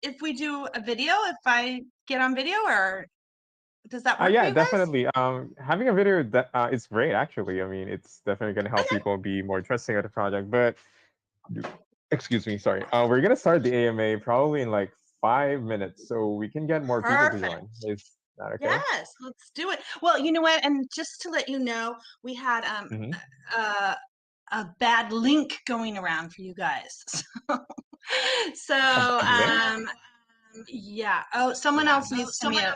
if we do a video, if I get on video, or does that work for Yeah, you guys? definitely. Having a video that is great, actually. I mean, it's definitely going to help people be more trusting of the project. But excuse me, sorry. We're gonna start the AMA probably in like 5 minutes, so we can get more people to Perfect. join. Is that okay? Yes, let's do it. Well, you know what? And just to let you know, we had Mm-hmm. a bad link going around for you guys. So, A bad link? yeah. Oh, someone else needs to mute.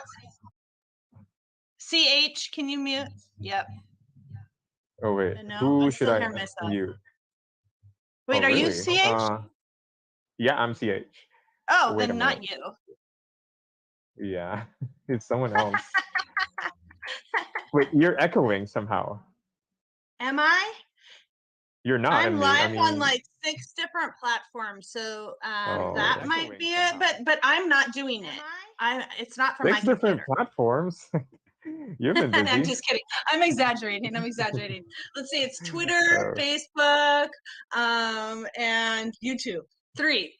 CH, can you mute? Yep. Oh wait, No, I who should still I hear myself. mute? Oh Wait, are you really? CH? Yeah, I'm CH. Oh, Wait a then not minute. you. Yeah, it's someone else. Wait, you're echoing somehow. Am I? You're not I'm on mute. I live on mean, like 6 different platforms, so that oh, might be it. But I'm not doing it. It's not from my 6 different computer. platforms. You've been And I'm busy. just kidding. I'm exaggerating. I'm exaggerating. Let's see. It's Twitter, Oh, Facebook, and YouTube. Three.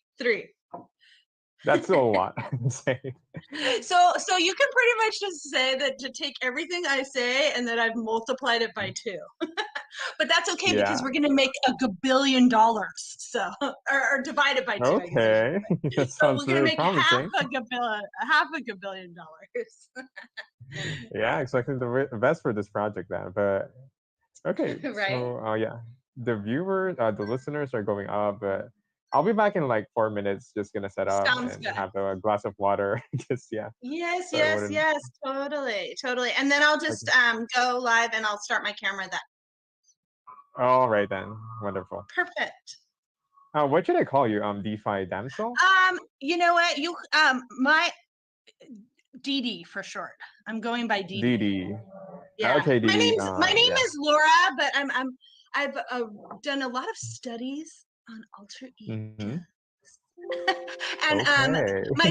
that's a lot. to say. So you can pretty much just say that, to take everything I say and that I've multiplied it by 2. But that's okay because Yeah. we're going to make $1 billion. So, or divide it by 2, I guess I should Okay, say. that So sounds we're going to very make half promising. a billion dollars. Yeah, expecting the best for this project then. But okay, Right? so yeah, the viewers, the listeners are going up, but I'll be back in like 4 minutes. Just gonna set up Sounds and good. have a glass of water. Just yeah, Yes, so I yes, wouldn't. yes, totally, totally. And then I'll just Okay. go live and I'll start my camera then. All right then, wonderful. Perfect. What should I call you? DeFi damsel? You know what? My Dee Dee for short. I'm going by Dee Dee. Didi. Yeah. Okay, My Didi. name Yeah. is Laura, but I've done a lot of studies on alter ego. Mm-hmm. And Okay. my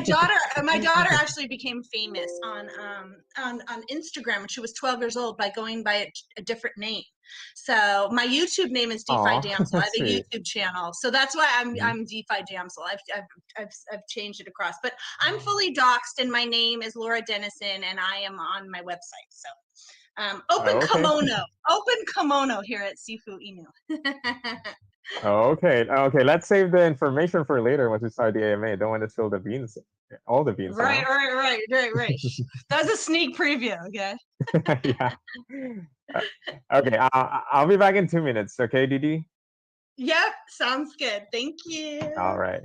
daughter actually became famous on Instagram when she was 12 years old by going by a different name. So my YouTube name is DeFi Aw, Damsel. I that's have a sweet. YouTube channel, so that's why Mhm. I'm DeFi Damsel. I've changed it across, but I'm fully doxxed, and my name is Laura Dennison, and I am on my website. So Okay. open kimono here at Sifu Inu. Okay, okay. Let's save the information for later once we start the AMA. Don't want to spill the beans, all the beans, you Right, know? right. That was a sneak preview, okay? Yeah. Uh, okay, I'll be back in 2 minutes. Okay, Didi? Yep, sounds good. Thank All you. right.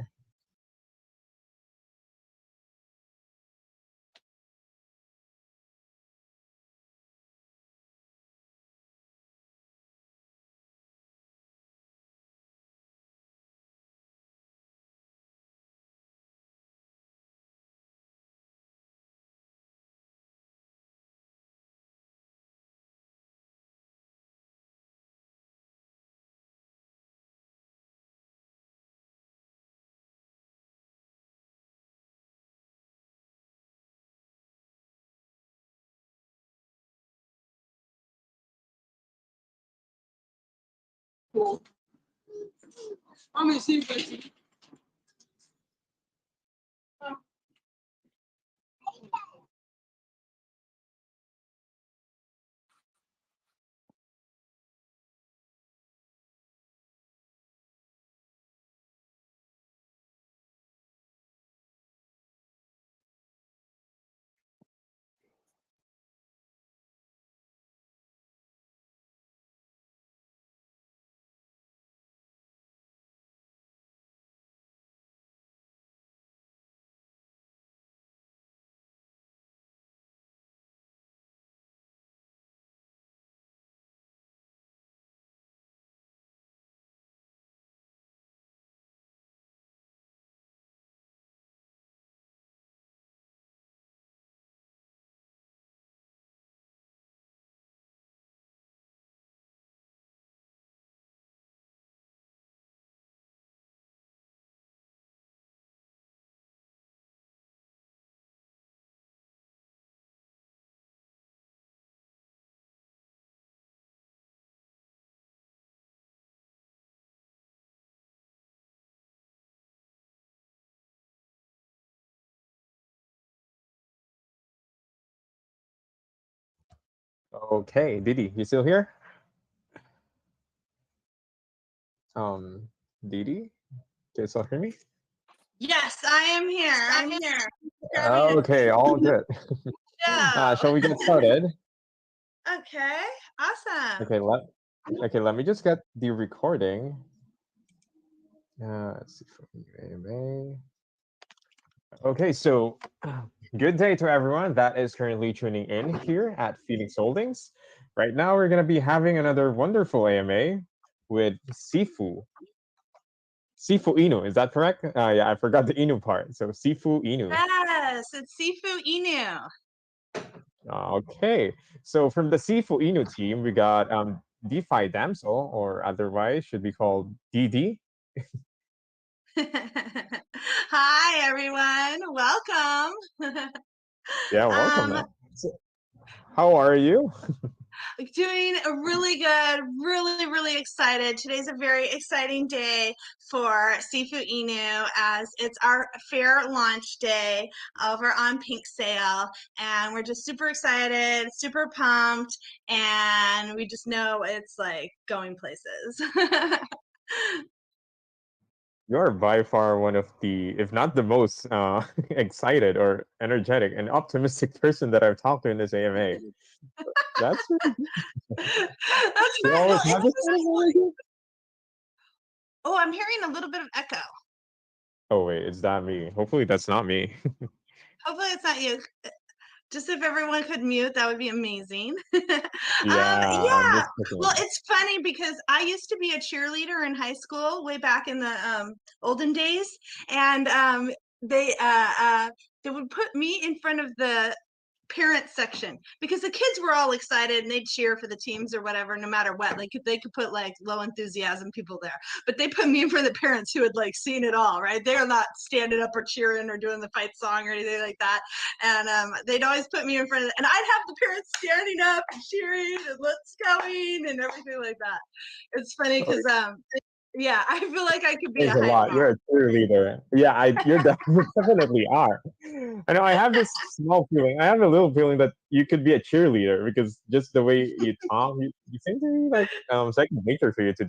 Okay, Didi, you still here? Um, Didi, can you still hear me? Yes, I am here. I'm here. Grabbing a Okay, all good. Shall show. we get started? Okay, awesome. Let me just get the recording. Let's see from AMA. Okay, so good day to everyone that is currently tuning in here at Phoenix Holdings. Right now, we're going to be having another wonderful AMA with Sifu Inu. Is that correct? Yeah, I forgot the Inu part. So Sifu Inu. Yes, it's Sifu Inu. Okay, so from the Sifu Inu team, we got DeFi Damsel, or otherwise should be called DD. Hi, everyone. Welcome. Yeah, welcome. So, how are you? Doing really good, really excited. Today's a very exciting day for Sifu Inu as it's our fair launch day over on Pink Sale, and we're just super excited, super pumped, and we just know it's like going places. You're by far one of the, if not the most excited or energetic and optimistic person that I've talked to in this AMA. That's really good. That's You right. always Well, have this kind of energy? oh, I'm hearing a little bit of echo. Oh wait, it's not me. Hopefully that's not me. Hopefully it's not you. Just if everyone could mute, that would be amazing. Yeah, I'm Yeah. just Well, looking. it's funny because I used to be a cheerleader in high school way back in the olden days, and they would put me in front of the parent section because the kids were all excited and they'd cheer for the teams or whatever, no matter what. Like they could put like low enthusiasm people there, but they put me in front of the parents who had like seen it all, right? They're not standing up or cheering or doing the fight song or anything like that. And they'd always put me in front of, and I'd have the parents standing up and cheering and let's going and everything like that. It's funny because yeah, I feel like I could be a Thanks a high lot. five. You're a cheerleader. Yeah, you're definitely are. I know. I have this small feeling. I have a little feeling that you could be a cheerleader because just the way you talk, you seem to be like second nature for you to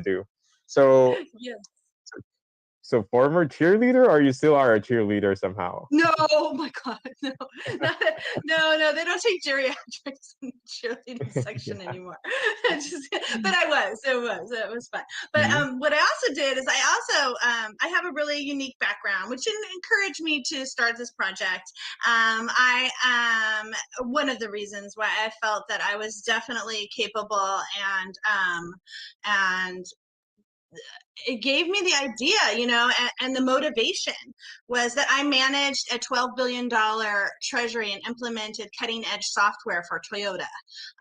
do. So Yeah. so former cheerleader, or you still are a cheerleader somehow? No, oh my God, no, not, no, they don't take geriatrics in the cheerleading section anymore. But it was fun. But Mhm. what I also did is I have a really unique background, which encouraged me to start this project. I one of the reasons why I felt that I was definitely capable and it gave me the idea, and the motivation was that I managed a $12 billion treasury and implemented cutting edge software for Toyota.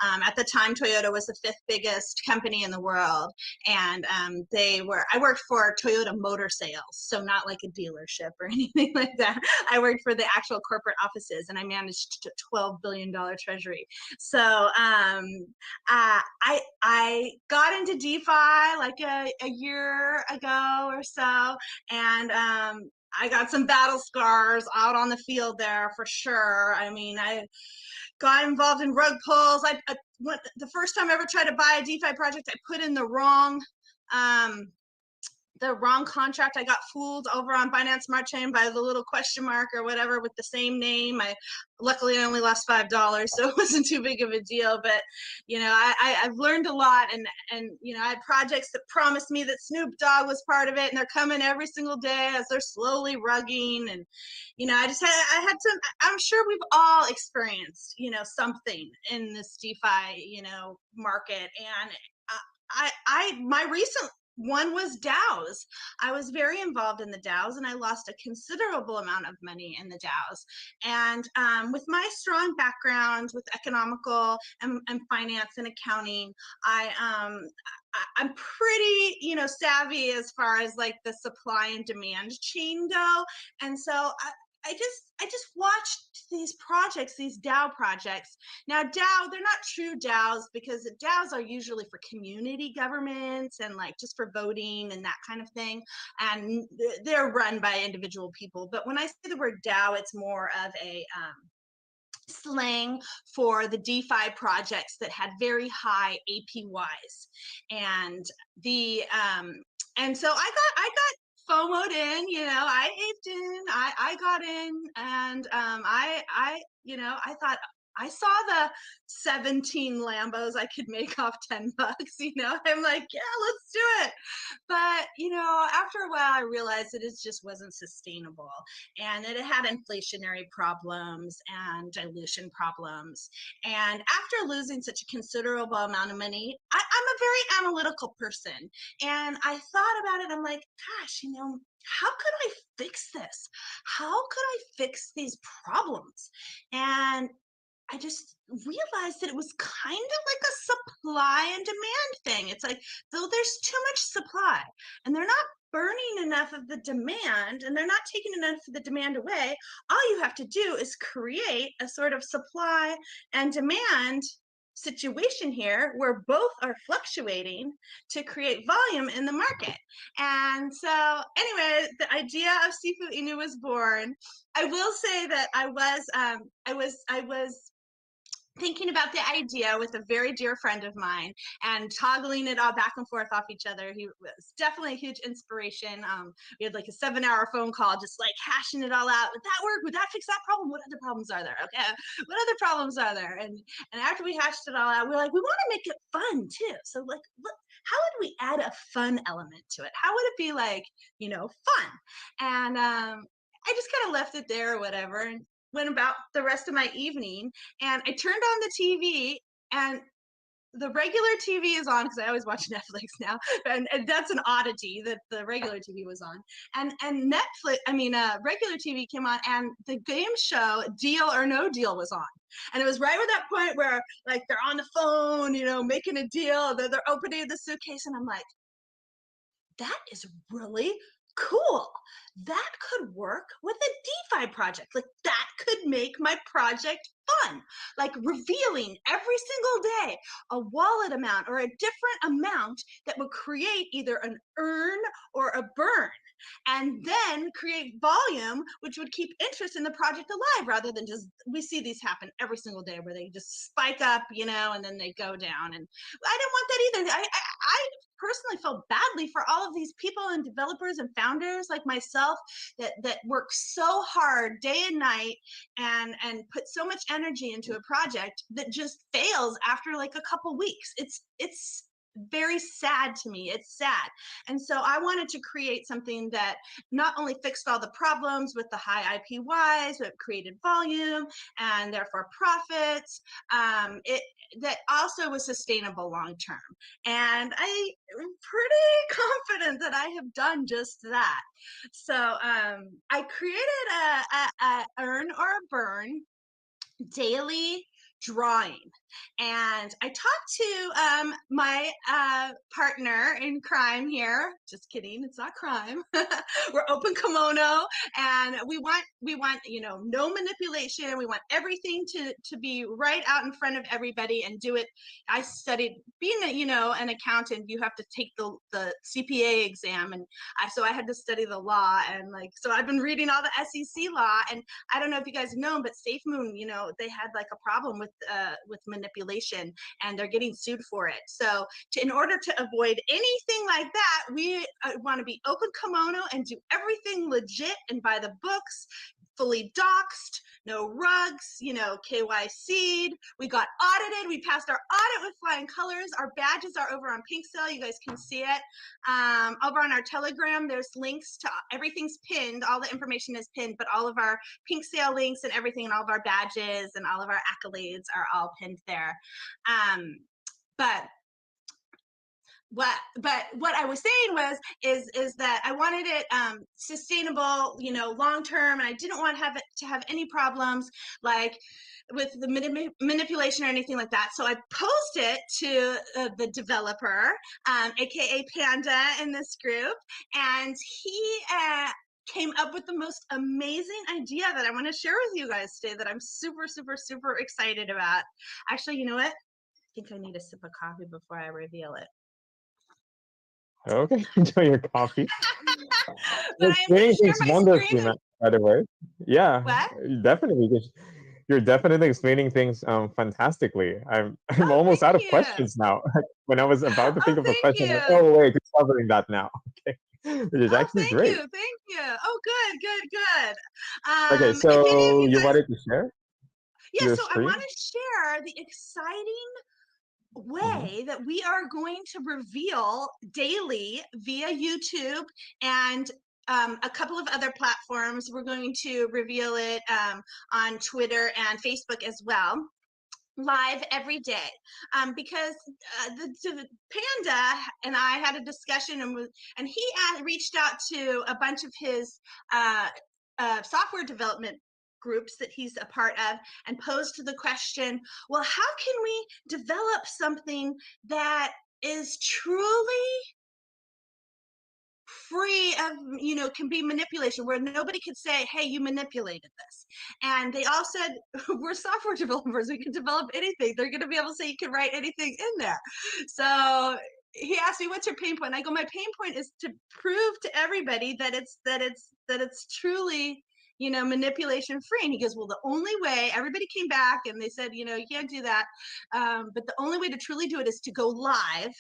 At the time, Toyota was the fifth biggest company in the world. And I worked for Toyota Motor Sales, so not like a dealership or anything like that. I worked for the actual corporate offices and I managed a $12 billion treasury. So I got into DeFi like a year ago or so, and I got some battle scars out on the field there for sure. I mean, I got involved in rug pulls. The first time I ever tried to buy a DeFi project, I put in um, the wrong contract. I got fooled over on Binance Smart Chain by the little question mark or whatever with the same name. Luckily I only lost $5, so it wasn't too big of a deal. But I've learned a lot, and I had projects that promised me that Snoop Dogg was part of it, and they're coming every single day as they're slowly rugging. And I had some. I'm sure we've all experienced something in this DeFi market, and my recent one was DAOs. I was very involved in the DAOs, and I lost a considerable amount of money in the DAOs. And with my strong background with economical and finance and accounting, I'm pretty, savvy as far as like the supply and demand chain go. And so I just watched these projects, these DAO projects. Now, they're not true DAOs because DAOs are usually for community governments and like just for voting and that kind of thing. And they're run by individual people. But when I say the word DAO, it's more of slang for the DeFi projects that had very high APYs. And so I got FOMO'd in, I aped in, I got in, and I thought, I saw the 17 Lambos I could make off $10. I'm like, yeah, let's do it. But after a while, I realized that it just wasn't sustainable, and that it had inflationary problems and dilution problems. And after losing such a considerable amount of money, I'm a very analytical person, and I thought about it. I'm like, gosh, how could I fix this? How could I fix these problems? And I just realized that it was kind of like a supply and demand thing. It's like, though there's too much supply and they're not burning enough of the demand and they're not taking enough of the demand away, all you have to do is create a sort of supply and demand situation here where both are fluctuating to create volume in the market. And so anyway, the idea of Sifu Inu was born. I will say that I was thinking about the idea with a very dear friend of mine and toggling it all back and forth off each other. He was definitely a huge inspiration. We had like a 7-hour phone call, just like hashing it all out. Would that work? Would that fix that problem? What other problems are there? Okay, what other problems are there? And after we hashed it all out, we were like, we want to make it fun too. So like, how would we add a fun element to it? How would it be like, fun? And I just kind of left it there or whatever, and went about the rest of my evening. And I turned on the TV, and the regular TV is on because I always watch Netflix now, and that's an oddity that the regular TV was on. And regular TV came on, and the game show Deal or No Deal was on. And it was right at that point where like they're on the phone, making a deal, they're opening the suitcase, and I'm like, that is really cool. That could work with a DeFi project. Like that could make my project fun. Like revealing every single day a wallet amount or a different amount that would create either an earn or a burn, and then create volume, which would keep interest in the project alive, rather than just, we see these happen every single day where they just spike up, and then they go down. And I didn't want that either. I personally felt badly for all of these people and developers and founders like myself that work so hard day and night and put so much energy into a project that just fails after like a couple weeks. It's very sad to me. It's sad. And so I wanted to create something that not only fixed all the problems with the high IPYs, but created volume and therefore profits, that also was sustainable long term. And I'm pretty confident that I have done just that. So I created a earn or a burn daily drawing. And I talked to my partner in crime here. Just kidding, it's not crime. We're open kimono, and we want no manipulation. We want everything to be right out in front of everybody and do it. I studied being an accountant. You have to take the CPA exam, and so I had to study the law, and so I've been reading all the SEC law. And I don't know if you guys know, but SafeMoon, they had like a problem with manipulation, and they're getting sued for it. So in order to avoid anything like that, we want to be open kimono and do everything legit and by the books, fully doxed, no rugs, KYC'd. We got audited. We passed our audit with flying colors. Our badges are over on Pink Cell. You guys can see it. Over on our Telegram, there's links to everything's pinned. All the information is pinned, but all of our Pink Sale links and everything, and all of our badges and all of our accolades are all pinned there. But what I was saying is that I wanted it sustainable, long term, and I didn't want to have any problems like with the manipulation or anything like that. So I posed it to the developer, aka Panda, in this group, and he came up with the most amazing idea that I want to share with you guys today that I'm super, super, super excited about. Actually, you know what? I think I need a sip of coffee before I reveal it. Okay, enjoy your coffee. But I am going to share my screen. By the way, yeah, What? definitely. you're definitely explaining things fantastically. I'm Oh, almost thank out of you. questions now. When I was about to think Oh, of a thank question, I'm like, you. oh wait, it's covering that now. Okay, which is Oh, actually thank you. great. Thank you. Oh, good, good, good. Okay, If any of so you you guys, wanted to share yeah, your so I want screen? to share the exciting Hmm. way that we are going to reveal daily via YouTube and a couple of other platforms. We're going to reveal it on Twitter and Facebook as well, live every day, because the panda and I had a discussion, and he reached out to a bunch of his software development groups that he's a part of and posed the question, well, how can we develop something that is truly free of, can be manipulation, where nobody could say, hey, you manipulated this? And they all said, we're software developers, we can develop anything. They're going to be able to say you can write anything in there. So he asked me, what's your pain point? I go, my pain point is to prove to everybody that it's truly, manipulation free. And he goes, well, the only way, everybody came back and they said, you can't do that, but the only way to truly do it is to go live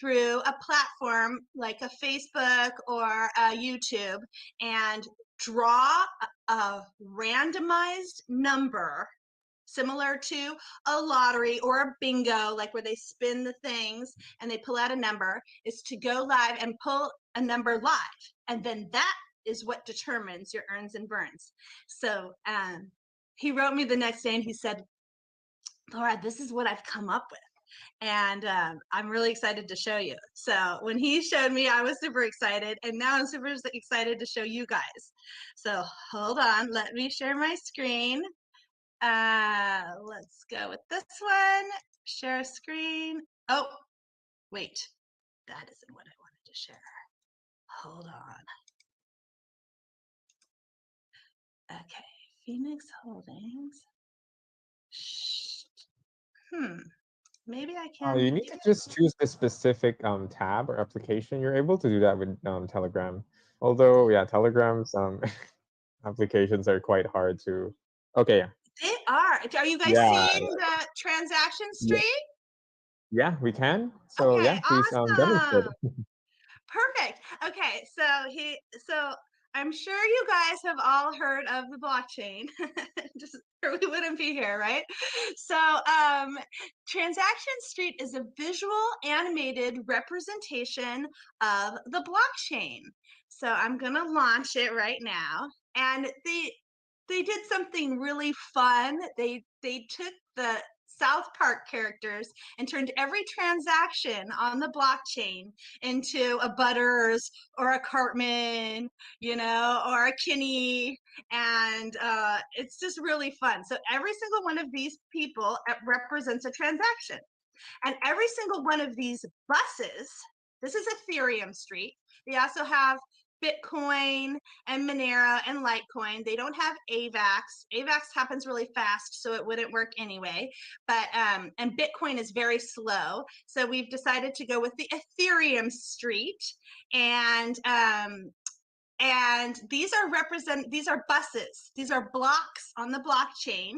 through a platform like a Facebook or a YouTube and draw a randomized number similar to a lottery or a bingo, like where they spin the things and they pull out a number, is to go live and pull a number live. And then that is what determines your earns and burns. So he wrote me the next day and he said, Laura, this is what I've come up with. And I'm really excited to show you. So when he showed me, I was super excited, and now I'm super excited to show you guys. So hold on, let me share my screen. Let's go with this one. Share screen. Oh, wait, that isn't what I wanted to share. Hold on. Okay, Phoenix Holdings. Maybe I can. You need to just choose the specific tab or application. You're able to do that with Telegram. Although, yeah, Telegram's applications are quite hard to. Okay, yeah, They are. Are you guys yeah, seeing the transaction yeah, stream? yeah, we can. So Okay, yeah, please demonstrate. awesome. Perfect. Okay, so I'm sure you guys have all heard of the blockchain. Just or we wouldn't be here, right? So Transaction Street is a visual animated representation of the blockchain. So I'm gonna launch it right now. And they did something really fun. They took the South Park characters and turned every transaction on the blockchain into a Butters or a Cartman, or a Kinney. And it's just really fun. So every single one of these people represents a transaction. And every single one of these buses, this is Ethereum Street. They also have Bitcoin and Monero and Litecoin. They don't have AVAX. AVAX happens really fast, so it wouldn't work anyway. But and Bitcoin is very slow, so we've decided to go with the Ethereum Street. And these are buses. These are blocks on the blockchain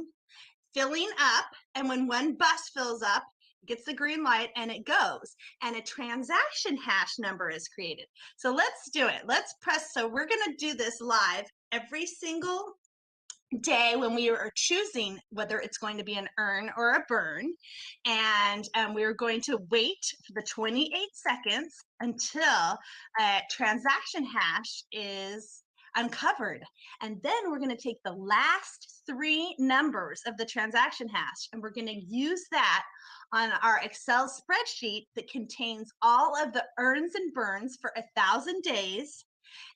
filling up, and when one bus fills up, it gets the green light and it goes, and a transaction hash number is created. So let's do it. Let's press. So we're going to do this live every single day when we are choosing whether it's going to be an earn or a burn. And we're going to wait for the 28 seconds until a transaction hash is uncovered. And then we're going to take the last three numbers of the transaction hash and we're going to use that on our Excel spreadsheet that contains all of the earns and burns for 1,000 days.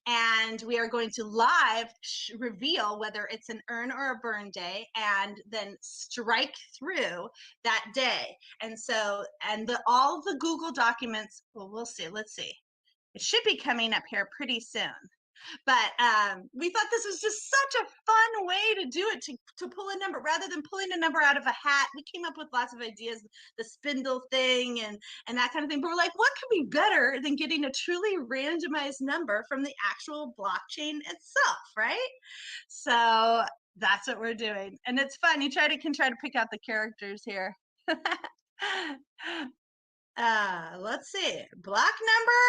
And we are going to live reveal whether it's an earn or a burn day, and then strike through that day. And so, and all the Google documents, well, we'll see. Let's see. It should be coming up here pretty soon. But we thought this was just such a fun way to do it, to pull a number rather than pulling a number out of a hat. We came up with lots of ideas, the spindle thing and that kind of thing. But we're like, what could be better than getting a truly randomized number from the actual blockchain itself, right? So That's what we're doing. And it's fun. You can try to pick out the characters here. Let's see. Block number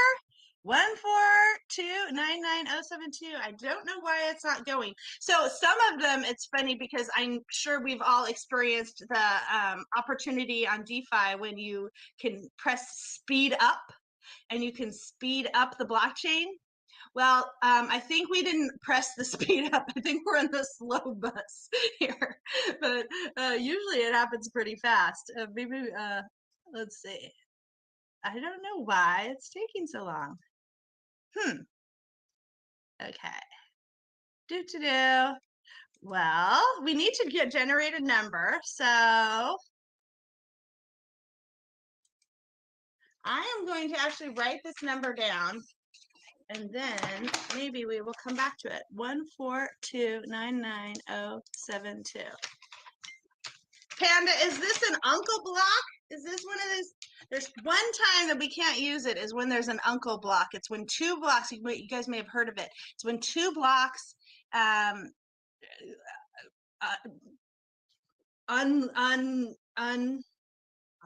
1429970. I don't know why it's not going. So some of them, it's funny because I'm sure we've all experienced the opportunity on DeFi when you can press speed up and you can speed up the blockchain. Well, I think we didn't press the speed up. I think we're on the slow bus here, but usually it happens pretty fast. Maybe, let's see. I don't know why it's taking so long. Okay. Do. Well, we need to generate a number. So I am going to actually write this number down. And then maybe we will come back to it. 142997072. Panda, is this an uncle block? Is this one of those? There's one time that we can't use it is when there's an uncle block. It's when two blocks, you guys may have heard of it. It's when two blocks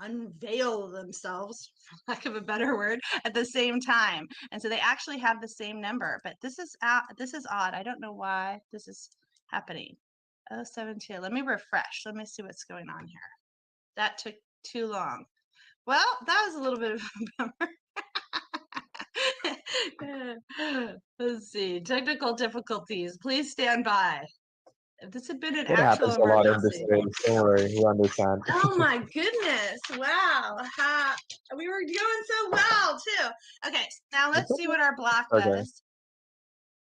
unveil themselves, for lack of a better word, at the same time, and so they actually have the same number. But this is odd. I don't know why this is happening. 072. Let me refresh. Let me see what's going on here. That took too long. Well, that was a little bit of a bummer. Let's see. Technical difficulties. Please stand by. If this had been an It actual happens a lot in this emergency. space. Don't worry, we understand. Oh my goodness. Wow. We were doing so well too. Okay, now let's see what our block does.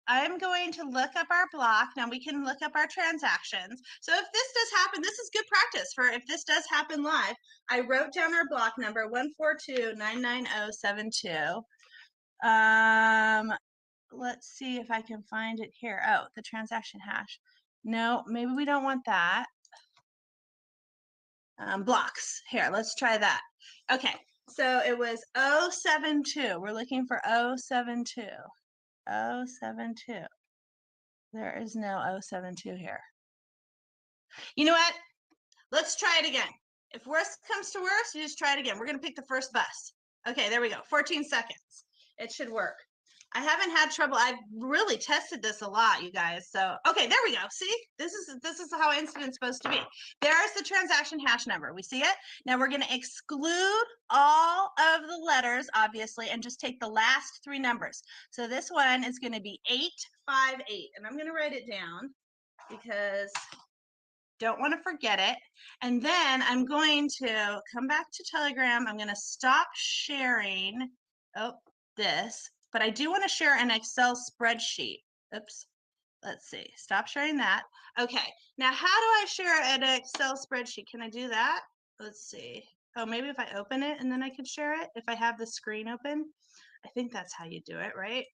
I'm going to look up our block. Now we can look up our transactions. So if this does happen, this is good practice for if this does happen live. I wrote down our block number 142997072. Let's see if I can find it here. Oh, the transaction hash. No, maybe we don't want that. Blocks. Here, let's try that. Okay, so it was 072. We're looking for 072. 072. There is no 072 here. You know what? Let's try it again. If worst comes to worst, you just try it again. We're going to pick the first bus. Okay, there we go. 14 seconds. It should work. I haven't had trouble. I've really tested this a lot, you guys. So, okay, there we go. See, this is how incident's supposed to be. There's the transaction hash number. We see it. Now we're going to exclude all of the letters, obviously, and just take the last three numbers. So this one is going to be 858, and I'm going to write it down because don't want to forget it. And then I'm going to come back to Telegram. I'm going to stop sharing this. But I do want to share an Excel spreadsheet. Oops. Let's see. Stop sharing that. Okay. Now, how do I share an Excel spreadsheet? Can I do that? Let's see. Oh, maybe if I open it and then I can share it. If I have the screen open, I think that's how you do it, right?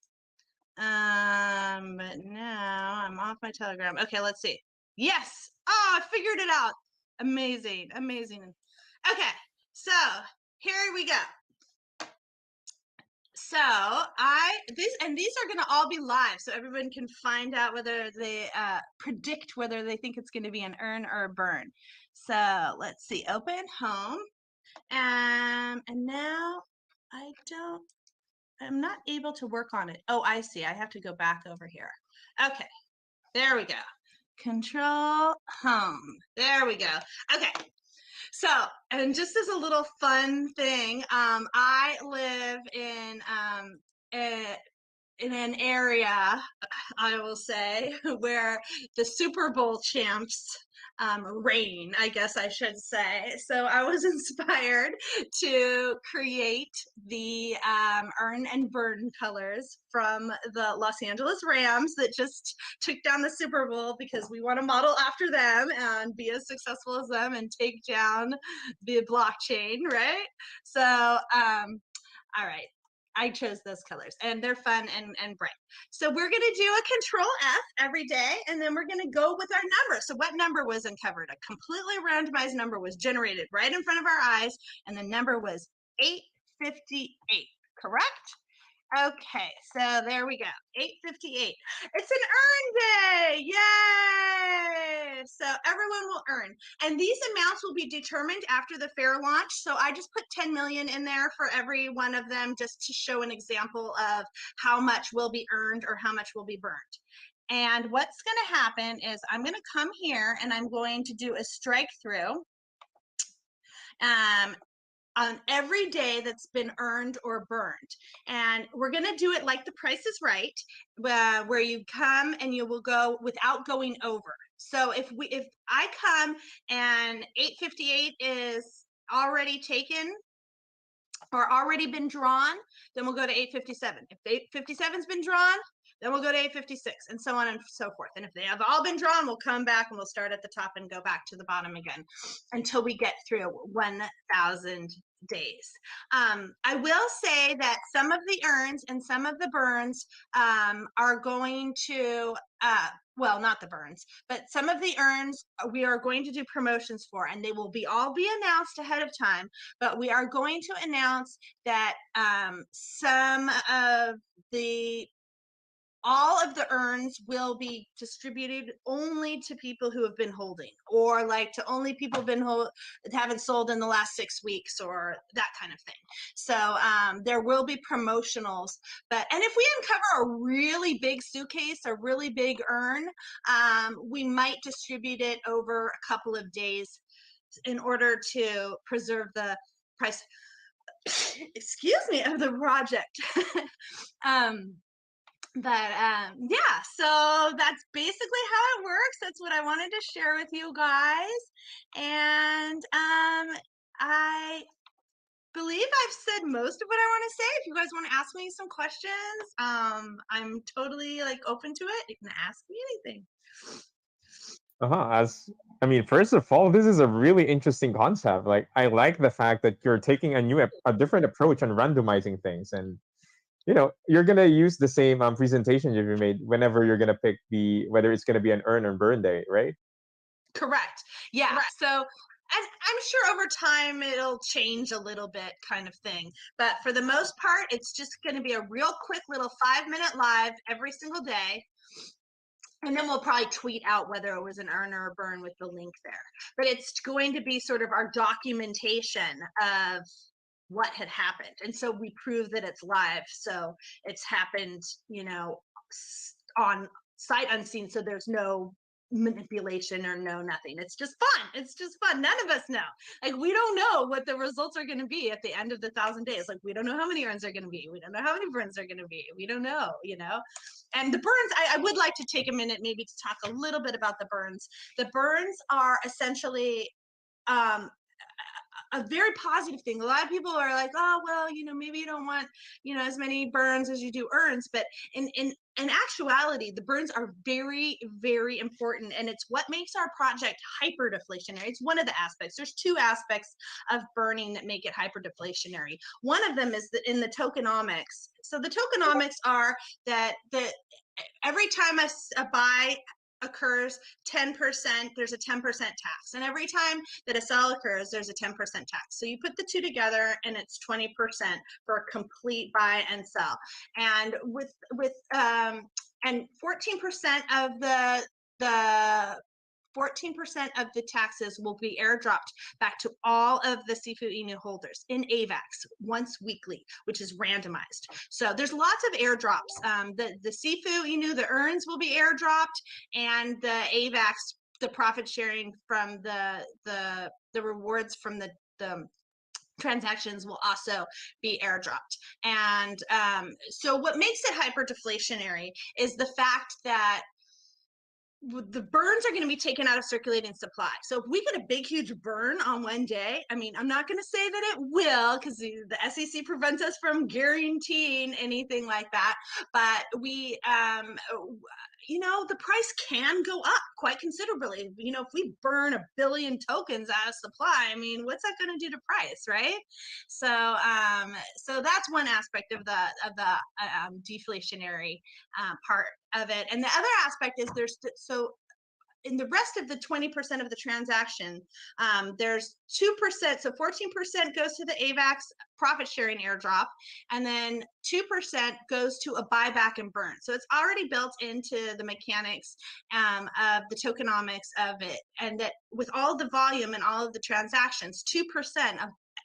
But now I'm off my Telegram. Okay, let's see. Yes. Oh, I figured it out. Amazing. Amazing. Okay. So here we go. So these are going to all be live, so everyone can find out whether they predict whether they think it's going to be an earn or a burn. So let's see, open home, and now I'm not able to work on it. Oh, I see. I have to go back over here. Okay, there we go. Control home. There we go. Okay. So, and just as a little fun thing, I live in an area, I will say, where the Super Bowl champs reign, I guess I should say. So I was inspired to create the earn and burn colors from the Los Angeles Rams that just took down the Super Bowl, because we want to model after them and be as successful as them and take down the blockchain, right? So, all right. I chose those colors, and they're fun and bright. So we're going to do a Control F every day, and then we're going to go with our number. So what number was uncovered? A completely randomized number was generated right in front of our eyes, and the number was 858, correct? Okay, so there we go. 8:58. It's an earn day. Yay! So everyone will earn. And these amounts will be determined after the fair launch. So I just put 10 million in there for every one of them just to show an example of how much will be earned or how much will be burned. And what's going to happen is I'm going to come here and I'm going to do a strike through. On every day that's been earned or burned. And we're going to do it like the Price is Right, where you come and you will go without going over. So if I come and 858 is already taken or already been drawn, then we'll go to 857. If 857's been drawn, then we'll go to 856 and so on and so forth. And if they have all been drawn, we'll come back and we'll start at the top and go back to the bottom again until we get through 1,000 days. I will say that some of the earns and some of the burns are going to, well, not the burns, but some of the earns we are going to do promotions for, and they will all be announced ahead of time. But we are going to announce that some of all of the earns will be distributed only to people who have been holding, or like to only people have been haven't sold in the last 6 weeks, or that kind of thing. So there will be promotionals, and if we uncover a really big suitcase, a really big earn, we might distribute it over a couple of days in order to preserve the price, excuse me, of the project. Yeah, so that's basically how it works. That's what I wanted to share with you guys. And I believe I've said most of what I want to say. If you guys want to ask me some questions, I'm totally like open to it. You can ask me anything. First of all, this is a really interesting concept. Like, I like the fact that you're taking a different approach on randomizing things, and you're gonna use the same presentation you made whenever you're gonna pick whether it's gonna be an earn or burn day, right? Correct. Yeah. Correct. So I'm sure over time it'll change a little bit, kind of thing. But for the most part, it's just going to be a real quick little 5-minute live every single day. And then we'll probably tweet out whether it was an earn or a burn with the link there. But it's going to be sort of our documentation of what had happened. And so we prove that it's live. So it's happened, on sight unseen. So there's no manipulation or nothing. It's just fun. It's just fun. None of us know. Like, we don't know what the results are going to be at the end of the 1,000 days. Like, we don't know how many earns are going to be. We don't know how many burns are going to be. We don't know, And the burns, I would like to take a minute maybe to talk a little bit about the burns. The burns are essentially a very positive thing. A lot of people are like, oh, well, maybe you don't want, as many burns as you do earns. But in actuality, the burns are very, very important. And it's what makes our project hyper-deflationary. It's one of the aspects. There's 2 aspects of burning that make it hyper-deflationary. One of them is in the tokenomics. So the tokenomics are that every time a buy occurs, 10%, there's a 10% tax. And every time that a sell occurs, there's a 10% tax. So you put the 2 together and it's 20% for a complete buy and sell. And and 14% of the 14% of the taxes will be airdropped back to all of the Sifu Inu holders in AVAX once weekly, which is randomized. So there's lots of airdrops. The Sifu Inu, the earns will be airdropped, and the AVAX, the profit sharing from the rewards from the transactions will also be airdropped. And so what makes it hyper deflationary is the fact that the burns are going to be taken out of circulating supply. So if we get a big, huge burn on one day, I'm not going to say that it will, because the SEC prevents us from guaranteeing anything like that. But we, the price can go up quite considerably. If we burn 1 billion tokens out of supply, what's that going to do to price, right? So, so that's one aspect of the deflationary part of it. And the other aspect is in the rest of the 20% of the transaction, there's 2%, so 14% goes to the AVAX profit sharing airdrop, and then 2% goes to a buyback and burn. So it's already built into the mechanics of the tokenomics of it, and that with all the volume and all of the transactions, 2%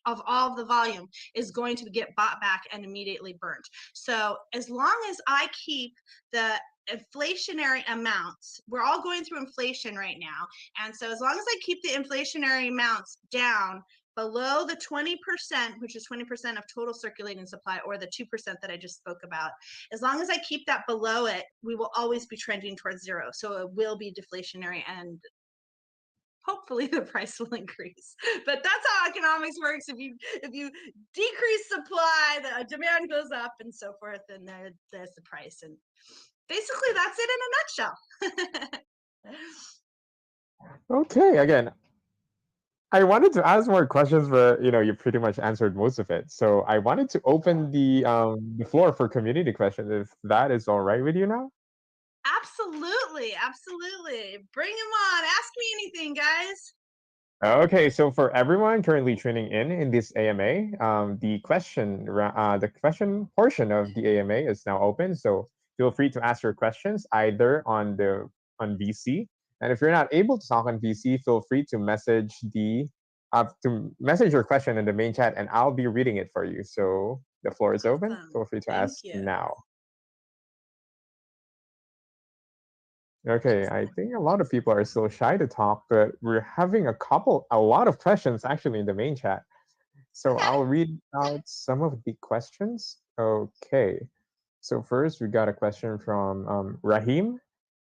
of all of the volume is going to get bought back and immediately burnt. So as long as I keep the inflationary amounts, we're all going through inflation right now, and so as long as I keep the inflationary amounts down below the 20%, which is 20% of total circulating supply, or the 2% that I just spoke about, as long as I keep that below it, we will always be trending towards zero. So it will be deflationary, and hopefully the price will increase. But that's how economics works. If you decrease supply, the demand goes up and so forth, and there's the price. And basically that's it in a nutshell. Okay, again, I wanted to ask more questions, but you pretty much answered most of it. So I wanted to open the floor for community questions, if that is all right with you now. Absolutely, absolutely. Bring them on. Ask me anything, guys. Okay, so for everyone currently tuning in this AMA, the question portion of the AMA is now open. So feel free to ask your questions either on VC, and if you're not able to talk on VC, feel free to message your question in the main chat, and I'll be reading it for you. So the floor is open. Awesome. Feel free to Thank ask you. now. Okay, I think a lot of people are still shy to talk, but we're having a lot of questions actually in the main chat. So Okay. I'll read out some of the questions. Okay, so first we got a question from Rahim.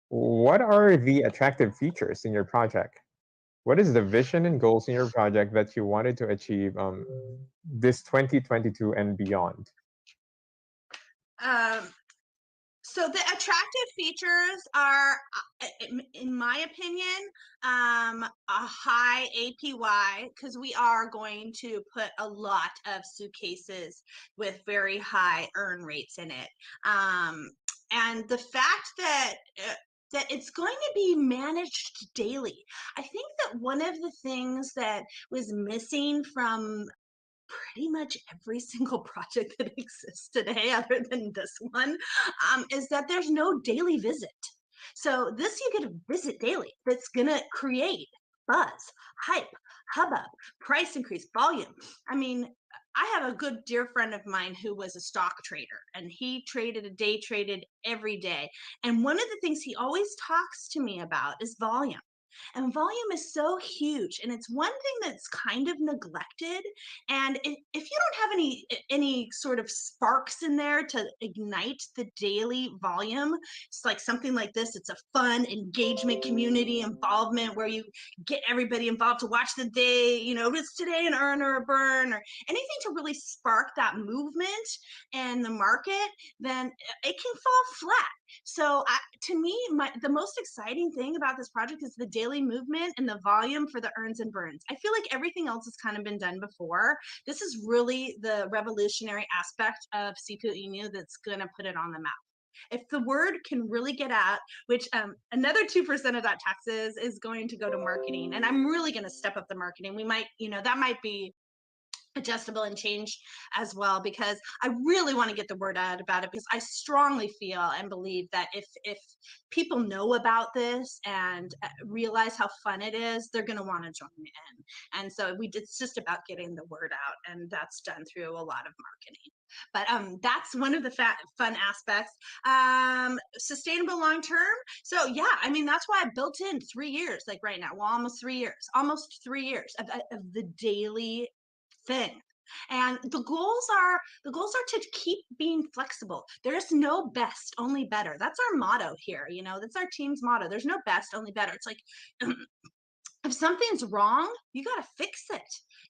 What are the attractive features in your project? What is the vision and goals in your project that you wanted to achieve this 2022 and beyond? So the attractive features are, in my opinion, a high APY, because we are going to put a lot of suitcases with very high earn rates in it. And the fact that it's going to be managed daily. I think that one of the things that was missing from pretty much every single project that exists today, other than this one, is that there's no daily visit. So this you get a visit daily that's gonna create buzz, hype, hubbub, price increase, volume. I mean, I have a good dear friend of mine who was a stock trader, and he day traded every day. And one of the things he always talks to me about is volume. And volume is so huge, and it's one thing that's kind of neglected. And if you don't have any sort of sparks in there to ignite the daily volume, it's like something like this. It's a fun engagement, community involvement, where you get everybody involved to watch the day, it's today an earn or a burn, or anything to really spark that movement in the market, then it can fall flat. So to me, the most exciting thing about this project is the daily movement and the volume for the earns and burns. I feel like everything else has kind of been done before. This is really the revolutionary aspect of Sifu Inu that's going to put it on the map. If the word can really get out, which another 2% of that taxes is going to go to marketing, and I'm really going to step up the marketing. We might, that might be adjustable and change as well, because I really want to get the word out about it, because I strongly feel and believe that if people know about this and realize how fun it is, they're going to want to join in. And so it's just about getting the word out, and that's done through a lot of marketing. But that's one of the fun aspects. Sustainable long term. So yeah, I mean, that's why I built in 3 years, like right now, well, almost 3 years of the daily thing. And the goals are to keep being flexible. There's no best, only better. That's our motto here. That's our team's motto. There's no best, only better. It's like if something's wrong, you got to fix it.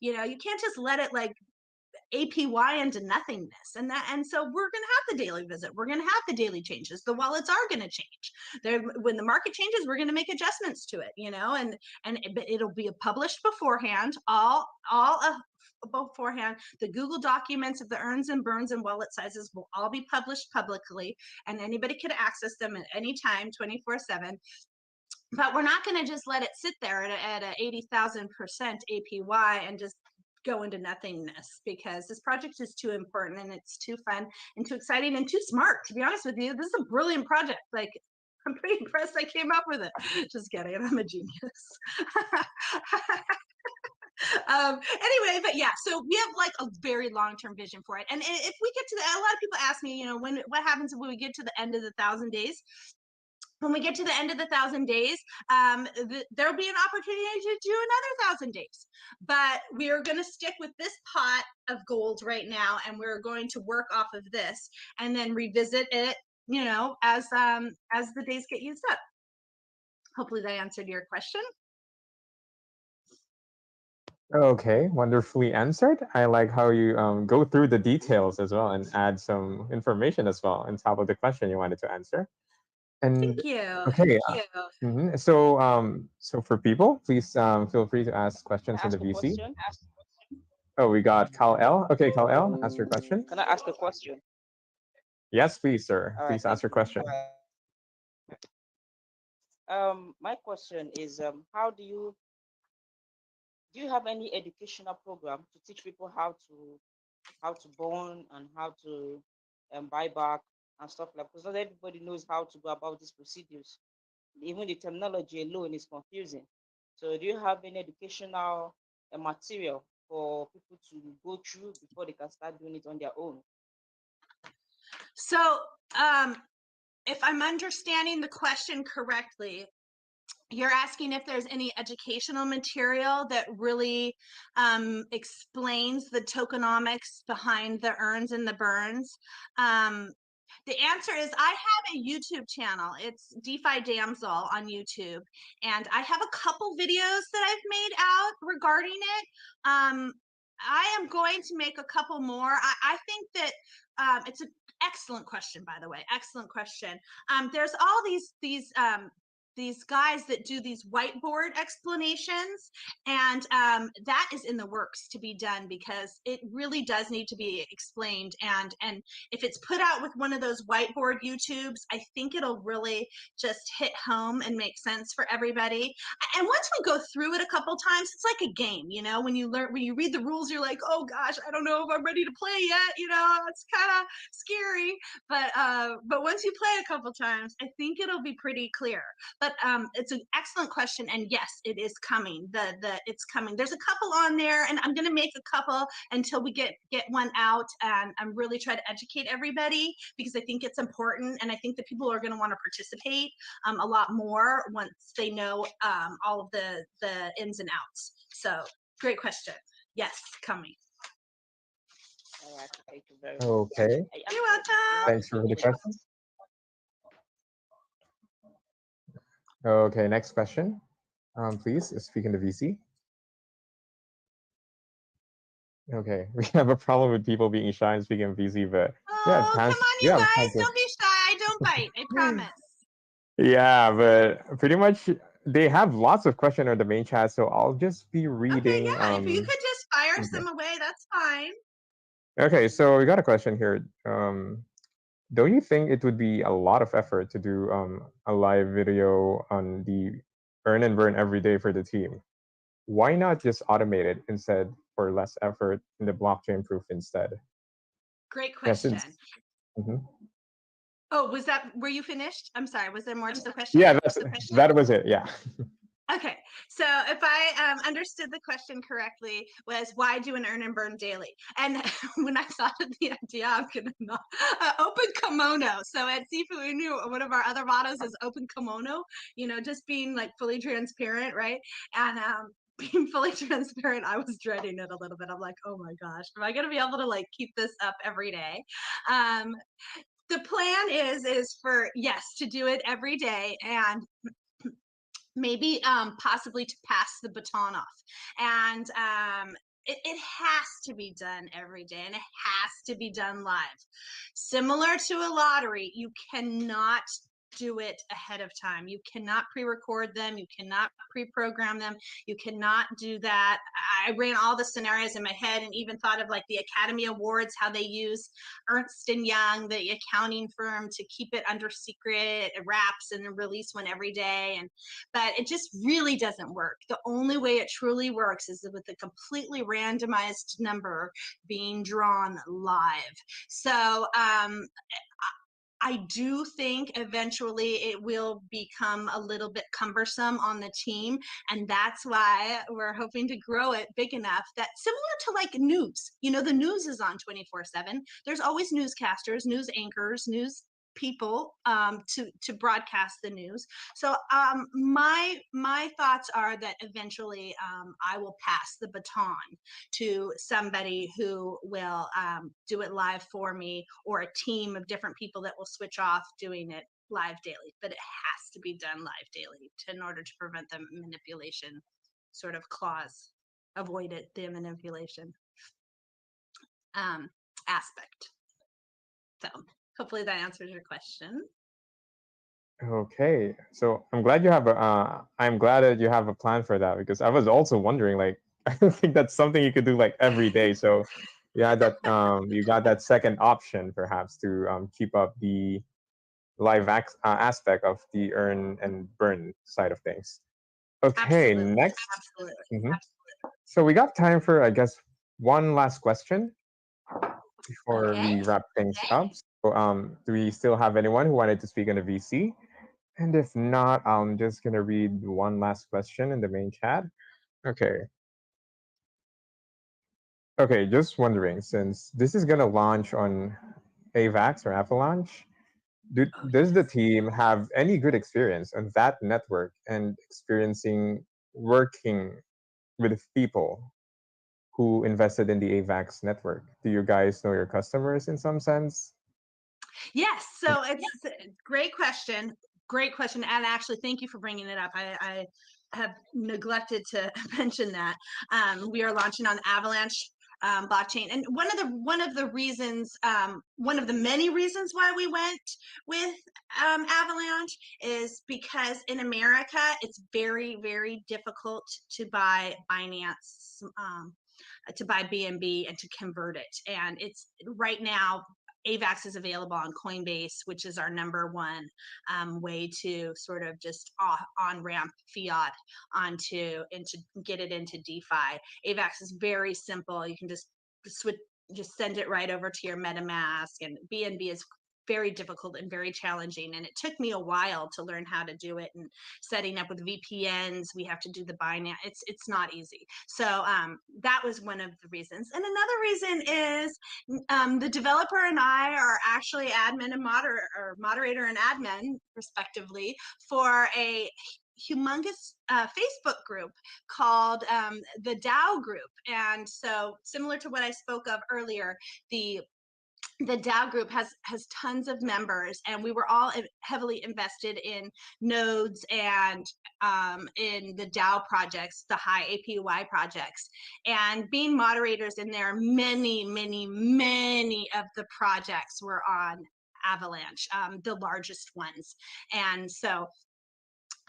You can't just let it like APY into nothingness. And so we're going to have the daily visit. We're going to have the daily changes. The wallets are going to change. When the market changes, we're going to make adjustments to it, but it'll be published beforehand, all beforehand. The Google documents of the earns and burns and wallet sizes will all be published publicly, and anybody can access them at any time, 24/7. but we're not going to just let it sit there at a 80,000% APY and just go into nothingness, because this project is too important and it's too fun and too exciting and too smart. To be honest with you, this is a brilliant project. Like, I'm pretty impressed I came up with it. Just kidding, I'm a genius. Anyway, but yeah, so we have like a very long-term vision for it. And if we get to a lot of people ask me, you know, what happens when we get to the end of the 1,000 days? When we get to the end of the 1,000 days, there'll be an opportunity to do another 1,000 days. But we are going to stick with this pot of gold right now, and we're going to work off of this, and then revisit it, you know, as the days get used up. Hopefully that answered your question. Okay, wonderfully answered. I like how you go through the details as well and add some information as well on top of the question you wanted to answer. And Thank you. okay, Thank you. so for people, please feel free to ask questions in the VC. Oh, we got Cal L. Okay, Cal L, ask your question. Can I ask a question? Yes, please, sir. All right, Please ask your question. My question is, how do you have any educational program to teach people how to burn and how to buy back and stuff like? Because not everybody knows how to go about these procedures. Even the terminology alone is confusing. So, do you have any educational material for people to go through before they can start doing it on their own? So, if I'm understanding the question correctly, you're asking if there's any educational material that really explains the tokenomics behind the earns and the burns. The answer is, I have a YouTube channel. It's DeFi Damsel on YouTube, and I have a couple videos that I've made out regarding it. I am going to make a couple more. I think that it's an excellent question, by the way. Excellent question. There's all these guys that do these whiteboard explanations, and that is in the works to be done, because it really does need to be explained, and if it's put out with one of those whiteboard YouTubes, I think it'll really just hit home and make sense for everybody. And once we go through it a couple times, it's like a game, you know. When you read the rules, you're like, oh gosh, I don't know if I'm ready to play yet, you know. It's kind of scary, but once you play a couple times, I think it'll be pretty clear. But it's an excellent question, and yes, it is coming. It's coming. There's a couple on there, and I'm going to make a couple until we get one out, and I'm really trying to educate everybody, because I think it's important, and I think that people are going to want to participate a lot more once they know all of the ins and outs. So, great question. Yes, coming. All right, thank you very much. Okay. You're welcome. Thanks for the question. Okay, next question. Please speak in the VC. Okay, we have a problem with people being shy and speaking in VC, but yeah, Oh, come on, you guys, don't be shy. I don't bite. I promise. Yeah, but pretty much they have lots of questions on the main chat, so I'll just be reading. Okay, yeah, if you could just fire some away, that's fine. Okay, so we got a question here. Don't you think it would be a lot of effort to do a live video on the earn and burn every day for the team? Why not just automate it instead for less effort in the blockchain proof instead? Great question. Yeah, Oh, were you finished? I'm sorry, was there more to the question? Yeah, that was it, yeah. Okay, so if I understood the question correctly, was why do an earn and burn daily? And when I thought of the idea, I'm gonna open kimono. So at Sifu Inu, one of our other mottos is open kimono. You know, just being like fully transparent, right? And being fully transparent, I was dreading it a little bit. I'm like, oh my gosh, am I gonna be able to like keep this up every day? The plan is for, yes, to do it every day, and maybe possibly to pass the baton off. And it has to be done every day, and it has to be done live. Similar to a lottery, you cannot do it ahead of time. You cannot pre-record them. You cannot pre-program them. You cannot do that. I ran all the scenarios in my head and even thought of like the Academy Awards, how they use Ernst & Young, the accounting firm, to keep it under secret wraps and release one every day. But it just really doesn't work. The only way it truly works is with a completely randomized number being drawn live. So I do think eventually it will become a little bit cumbersome on the team. And that's why we're hoping to grow it big enough that, similar to like news, you know, the news is on 24/7. There's always newscasters, news anchors, news people to broadcast the news. So my thoughts are that eventually I will pass the baton to somebody who will do it live for me, or a team of different people that will switch off doing it live daily. But it has to be done live daily in order to prevent the manipulation sort of clause, avoid it, the manipulation aspect. So hopefully that answers your question. Okay, so I'm glad you have I'm glad that you have a plan for that, because I was also wondering, like, I don't think that's something you could do like every day. So you had that you got that second option perhaps to keep up the aspect of the earn and burn side of things. Okay, Absolutely. next. Absolutely. Mhm. So we got time for, I guess, one last question before Okay. we wrap things up. So do we still have anyone who wanted to speak on the VC? And if not, I'm just gonna read one last question in the main chat. Okay. Okay, just wondering, since this is gonna launch on AVAX or Avalanche, does the team have any good experience on that network and experiencing working with people who invested in the AVAX network? Do you guys know your customers in some sense? Yes, so it's a great question. Great question. And actually, thank you for bringing it up. I have neglected to mention that. We are launching on Avalanche blockchain. And one of the reasons, one of the many reasons why we went with Avalanche is because in America, it's very, very difficult to buy Binance, to buy BNB and to convert it. And it's right now, AVAX is available on Coinbase, which is our #1 way to sort of just on-ramp fiat onto, and to get it into DeFi. AVAX is very simple. You can just switch, just send it right over to your MetaMask, and BNB is very difficult and very challenging. And it took me a while to learn how to do it, and setting up with VPNs. We have to do the Binance. It's not easy. So that was one of the reasons. And another reason is the developer and I are actually admin and moderator and admin, respectively, for a humongous Facebook group called the DAO group. And so, similar to what I spoke of earlier, the DAO group has tons of members, and we were all heavily invested in nodes and in the DAO projects, the high APY projects. And being moderators in there, many of the projects were on Avalanche, the largest ones. And so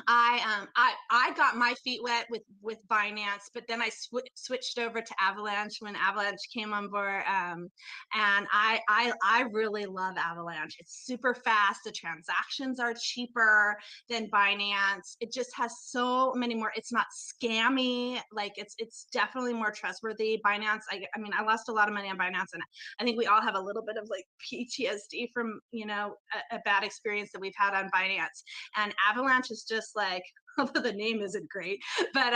I got my feet wet with Binance, but then I switched over to Avalanche when Avalanche came on board, and I really love Avalanche. It's super fast. The transactions are cheaper than Binance. It just has so many more. It's not scammy. Like it's definitely more trustworthy. Binance. I mean, I lost a lot of money on Binance, and I think we all have a little bit of like PTSD from a bad experience that we've had on Binance. And Avalanche is just like, although the name isn't great, but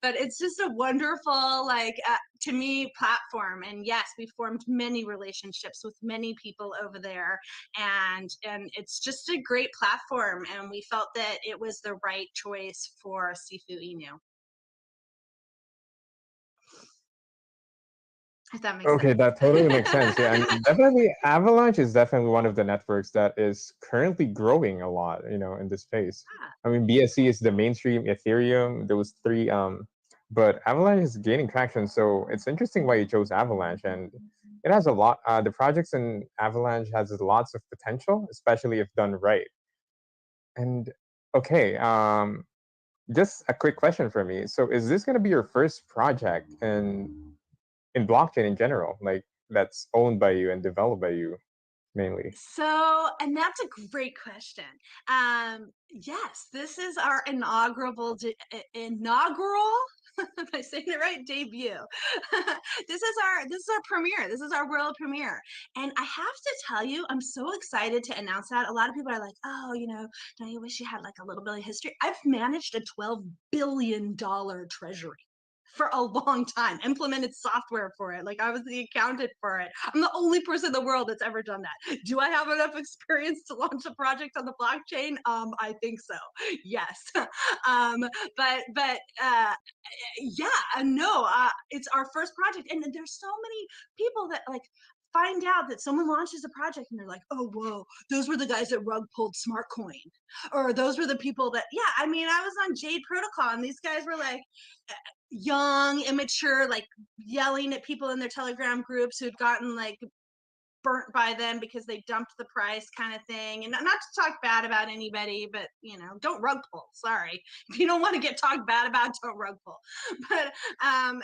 it's just a wonderful, like, to me, platform. And yes, we formed many relationships with many people over there, and it's just a great platform. And we felt that it was the right choice for Sifu Inu. If that makes Okay, sense. that totally makes sense. Yeah, and definitely Avalanche is definitely one of the networks that is currently growing a lot, in this space. I mean, BSC is the mainstream, Ethereum, those three, but Avalanche is gaining traction. So it's interesting why you chose Avalanche, and it has a lot. The projects in Avalanche has lots of potential, especially if done right. And okay, just a quick question for me. So is this going to be your first project in blockchain in general, like that's owned by you and developed by you mainly? So, and that's a great question. Yes, this is our inaugural. Am I saying it right? Debut. This is our premiere. This is our world premiere. And I have to tell you, I'm so excited to announce that. A lot of people are like, "Oh, don't you wish you had like a little bit of history?" I've managed a $12 billion treasury for a long time, implemented software for it. Like I was the accountant for it. I'm the only person in the world that's ever done that. Do I have enough experience to launch a project on the blockchain? I think so. Yes. But yeah, no, it's our first project, and there's so many people that like find out that someone launches a project and they're like, oh whoa, those were the guys that rug pulled smart coin, or those were the people that, yeah, I mean, I was on Jade Protocol and these guys were like young, immature, like yelling at people in their Telegram groups who'd gotten like burnt by them because they dumped the price, kind of thing. And not to talk bad about anybody, but don't rug pull. Sorry. If you don't want to get talked bad about, don't rug pull. But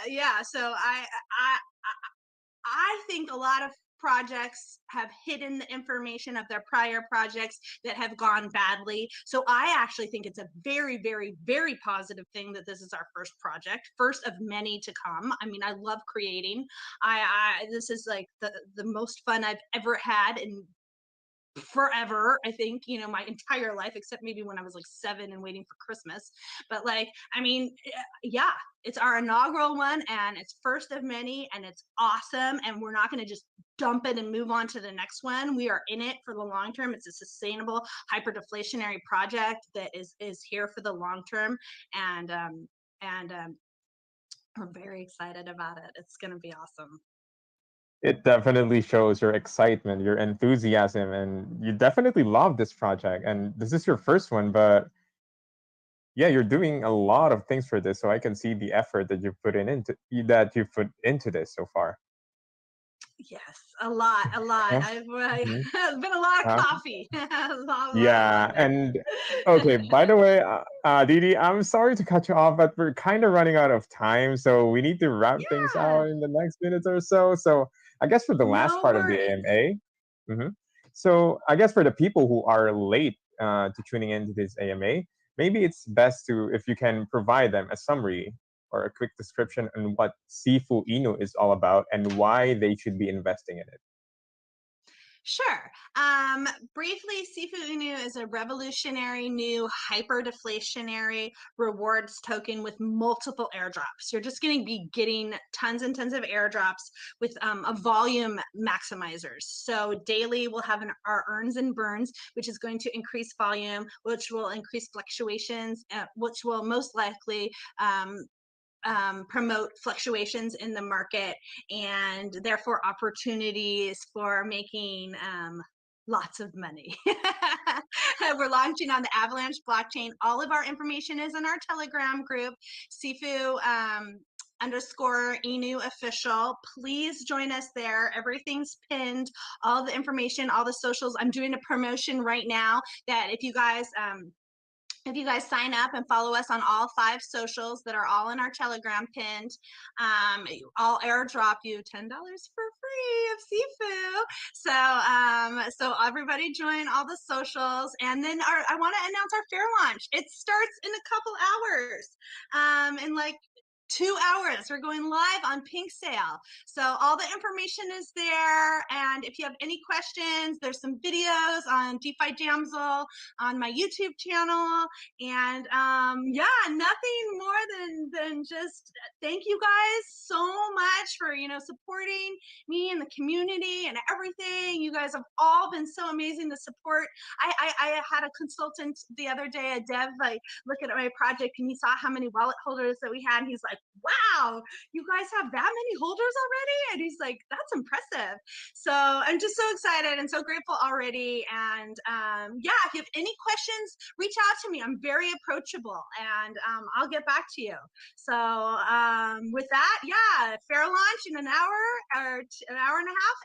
yeah, so I think a lot of projects have hidden the information of their prior projects that have gone badly. So I actually think it's a very, very, very positive thing that this is our first project, first of many to come. I mean, I love creating. This is like the most fun I've ever had in forever. I think, my entire life, except maybe when I was like 7 and waiting for Christmas. But like, I mean, yeah, it's our inaugural one and it's first of many and it's awesome. And we're not going to just dump it and move on to the next one. We are in it for the long term. It's a sustainable hyperdeflationary project that is here for the long term. And I'm very excited about it. It's going to be awesome. It definitely shows your excitement, your enthusiasm, and you definitely love this project. And this is your first one, but yeah, you're doing a lot of things for this, so I can see the effort that you've put into this so far. Yes, a lot. Uh-huh. Mhm. It's been a lot of Uh, coffee. a lot yeah, there. and okay. By the way, Didi, I'm sorry to cut you off, but we're kind of running out of time, so we need to wrap things Yeah, out in the next minutes or so. So I guess for the last no part of the worries. AMA, so I guess for the people who are late to tuning into this AMA, maybe it's best to, if you can provide them a summary or a quick description on what Sifu Inu is all about and why they should be investing in it. Sure. Briefly, Sifu Inu is a revolutionary new hyper-deflationary rewards token with multiple airdrops. You're just going to be getting tons and tons of airdrops with a volume maximizers. So daily we'll have our earns and burns, which is going to increase volume, which will increase fluctuations, which will most likely promote fluctuations in the market and therefore opportunities for making lots of money. We're launching on the Avalanche blockchain. All of our information is in our Telegram group, Sifu _ Inu official. Please join us there. Everything's pinned, all the information, all the socials. I'm doing a promotion right now that if you guys sign up and follow us on all 5 socials that are all in our Telegram pinned, I'll airdrop you $10 for free of Sifu. So everybody join all the socials, and then I want to announce our fair launch. It starts in a couple hours, in like 2 hours. We're going live on Pink Sale. So all the information is there. And if you have any questions, there's some videos on DeFi Damsel on my YouTube channel. And yeah, nothing more than just thank you guys so much for supporting me and the community and everything. You guys have all been so amazing to support. I had a consultant the other day, a dev, like look at my project, and he saw how many wallet holders that we had, and he's like, wow, you guys have that many holders already? And he's like, that's impressive. So I'm just so excited and so grateful already. And yeah, if you have any questions, reach out to me. I'm very approachable, and I'll get back to you. So with that, yeah, fair launch in an hour or an hour and a half,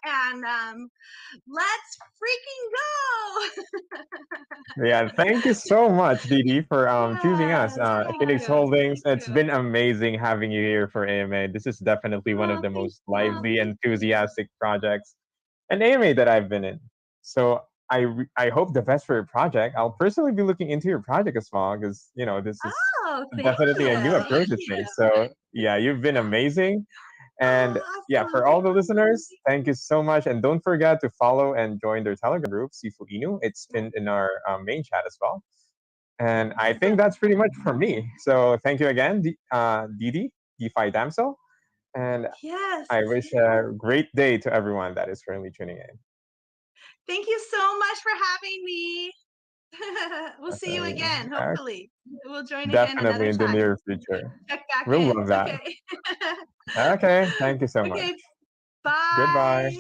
and let's freaking go. Yeah, thank you so much, Didi, for choosing us. Yes, thank Phoenix you. Holdings. Thank It's you. been amazing having you here for AMA. This is definitely one of the most lively, enthusiastic projects and AMA that I've been in. So I hope the best for your project. I'll personally be looking into your project as well, because this is Oh, thank definitely a new you. approach to things. So yeah, you've been amazing. And Oh, yeah, awesome. for all the listeners, thank you so much. And don't forget to follow and join their Telegram group, Sifu Inu. It's pinned in our main chat as well. And I think that's pretty much for me. So thank you again, Didi, DeFi Damsel. And Yes. I wish a great day to everyone that is currently tuning in. Thank you so much for having me. We'll see you Definitely, again, hopefully. We'll join again definitely another in the time. near future. Check back We'll in. love that. Okay. Okay, thank you so much. Okay. Bye. Goodbye.